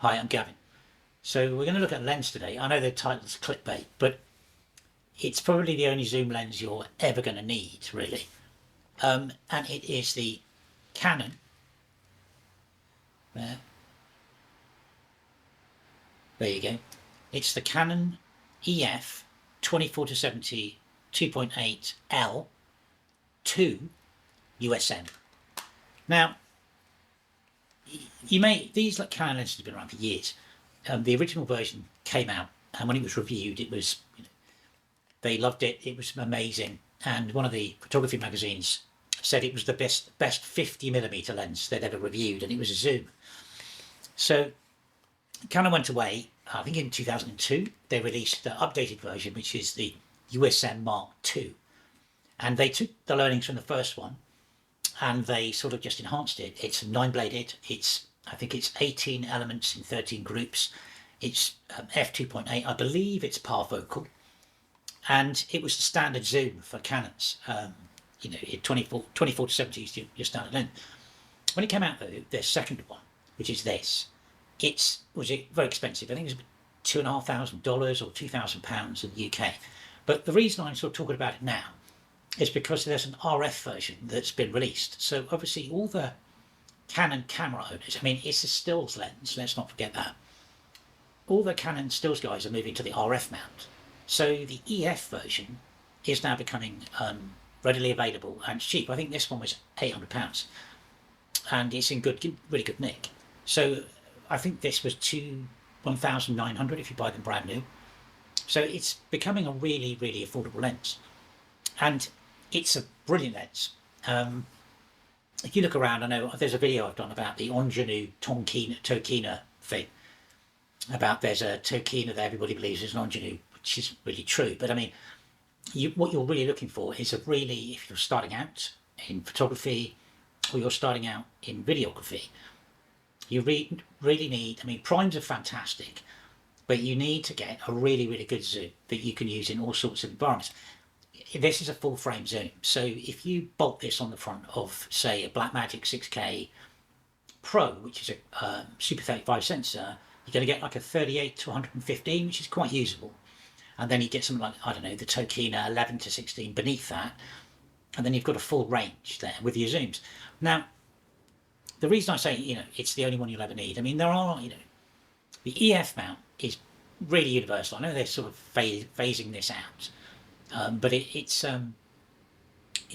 Hi, I'm Gavin. So we're going to look at a lens today. I know the title's clickbait, but it's probably the only zoom lens you're ever going to need, really. And it is the Canon. There you go. It's the Canon EF 24-70 2.8 L II USM. Now, these like Canon lenses have been around for years. The original version came out, and when it was reviewed, it was, they loved it. It was amazing, and one of the photography magazines said it was the best 50mm lens they'd ever reviewed, and it was a zoom. So Canon went away. I think in 2002 they released the updated version, which is the USM Mark II, and they took the learnings from the first one and they sort of just enhanced it. It's 9-bladed. I think it's 18 elements in 13 groups. It's f2.8. I believe it's parfocal, and it was the standard zoom for Canons. 24-70 is your standard lens. When it came out though, their second one, which is this, was very expensive. I think it was $2,500 or £2,000 in the UK. But the reason I'm sort of talking about it now is because there's an RF version that's been released. So obviously all the Canon camera owners, I mean, it's a stills lens, let's not forget that. All the Canon stills guys are moving to the RF mount. So the EF version is now becoming readily available and cheap. I think this one was £800 and it's in really good nick. So I think this was $1,900 if you buy them brand new. So it's becoming a really, really affordable lens. And it's a brilliant lens. If you look around, I know there's a video I've done about the ingenue Tokina thing. About there's a Tokina that everybody believes is an ingenue, which is really true. But I mean, what you're really looking for is if you're starting out in photography or you're starting out in videography, you really need, I mean, primes are fantastic, but you need to get a really, really good zoom that you can use in all sorts of environments. This is a full frame zoom, so if you bolt this on the front of, say, a Blackmagic 6K Pro, which is a Super 35 sensor, you're going to get like a 38 to 115, which is quite usable. And then you get something like, I don't know, the Tokina 11 to 16 beneath that, and then you've got a full range there with your zooms. Now, the reason I say, it's the only one you'll ever need, I mean, there are, the EF mount is really universal. I know they're sort of phasing this out. But it's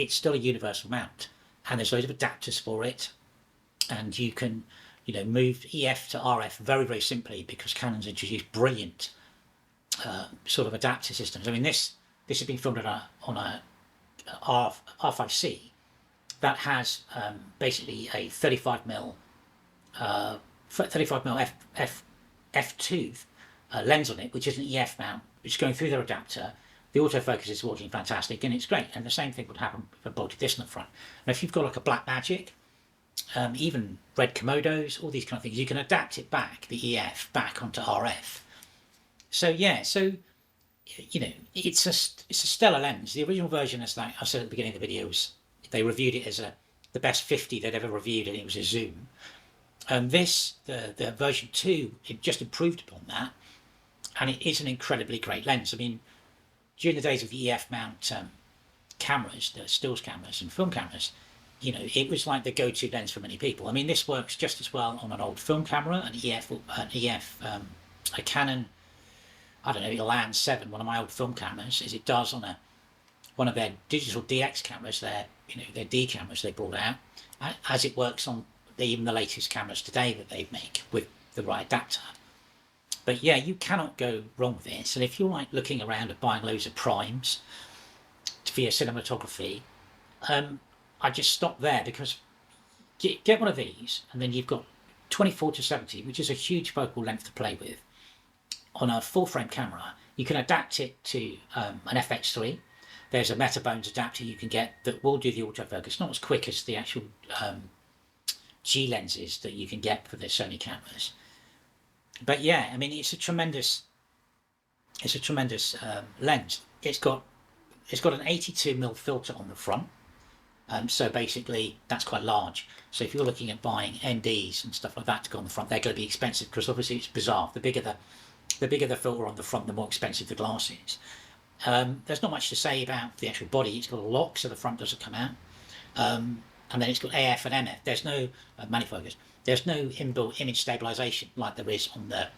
still a universal mount, and there's loads of adapters for it, and you can move EF to RF very, very simply because Canon's introduced brilliant sort of adapter systems. I mean, this has been filmed on a R5C that has basically a 35mm f2 lens on it, which is an EF mount, which is going through their adapter. The autofocus is working fantastic and it's great, and the same thing would happen if I bolted this in the front. And if you've got like a Blackmagic, even red Komodos, all these kind of things, you can adapt it back, the EF, back onto RF. So yeah, it's a stellar lens. The original version, as I said at the beginning of the video, they reviewed it as the best 50 they'd ever reviewed, and it was a zoom. And the version 2, it just improved upon that, and it is an incredibly great lens. I mean, during the days of the EF mount cameras, the stills cameras and film cameras, it was like the go-to lens for many people. I mean, this works just as well on an old film camera, a Canon, I don't know, Elan 7, one of my old film cameras, as it does on one of their digital DX cameras, their D cameras they brought out, as it works on even the latest cameras today that they make with the right adapter. But yeah, you cannot go wrong with this. And if you're like looking around at buying loads of primes for your cinematography, I just stop there, because get one of these and then you've got 24-70, which is a huge focal length to play with, on a full frame camera. You can adapt it to an FX3. There's a Metabones adapter you can get that will do the autofocus, not as quick as the actual G lenses that you can get for the Sony cameras. But yeah, I mean, it's a tremendous lens. It's got an 82mm filter on the front, So basically, that's quite large. So if you're looking at buying NDs and stuff like that to go on the front, they're going to be expensive because obviously it's bizarre. The bigger the filter on the front, the more expensive the glass is. There's not much to say about the actual body. It's got a lock, so the front doesn't come out. And then it's got AF and MF. There's no manifocus. There's no inbuilt image stabilization like there is on the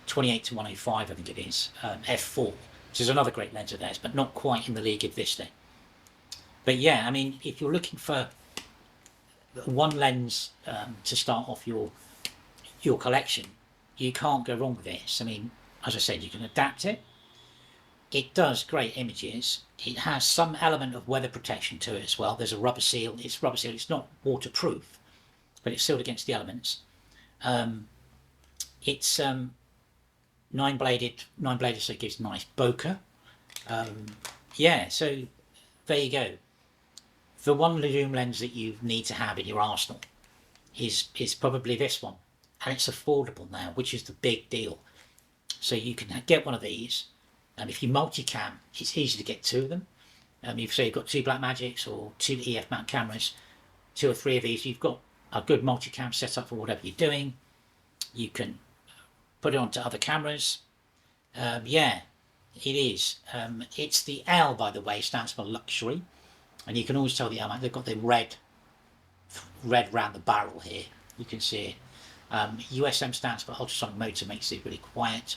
28 to 105, I think it is, f4, which is another great lens of theirs, but not quite in the league of this thing. But yeah, I mean, if you're looking for one lens to start off your collection, you can't go wrong with this. I mean, as I said, you can adapt it. It does great images. It has some element of weather protection to it as well. There's a rubber seal. It's rubber seal. It's not waterproof, but it's sealed against the elements. It's nine-bladed, so it gives nice bokeh. Yeah, so there you go. The one zoom lens that you need to have in your arsenal is probably this one, and it's affordable now, which is the big deal. So you can get one of these, and if you multicam, it's easy to get two of them. You've got two Blackmagics or two EF mount cameras, two or three of these. You've got a good multicam setup for whatever you're doing. You can put it onto other cameras. Yeah, it is. It's the L, by the way, stands for luxury, and you can always tell the L. They've got the red round the barrel here. You can see it. USM stands for ultrasonic motor, makes it really quiet.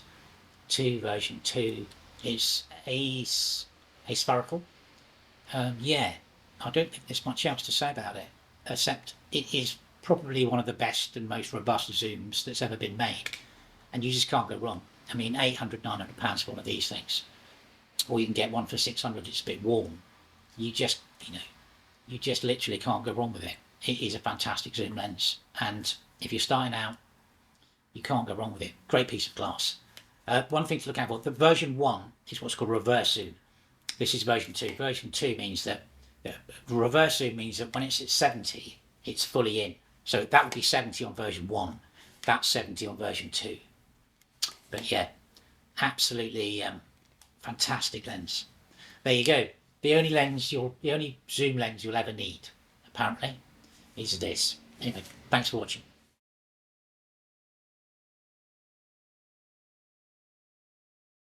Version 2 is aspherical. Yeah, I don't think there's much else to say about it, except it is probably one of the best and most robust zooms that's ever been made, and you just can't go wrong. I mean, £800–900 for one of these things, or you can get one for 600. It's a bit warm. You just literally can't go wrong with it. It is a fantastic zoom lens, and if you're starting out, you can't go wrong with it. Great piece of glass. One thing to look out for, the version 1 is what's called reverse zoom. This is version 2. Version 2 means that reverse zoom means that when it's at 70, it's fully in. So that would be 70 on version 1. That's 70 on version 2. But yeah, absolutely fantastic lens. There you go. The only zoom lens you'll ever need, apparently, is this. Anyway, thanks for watching.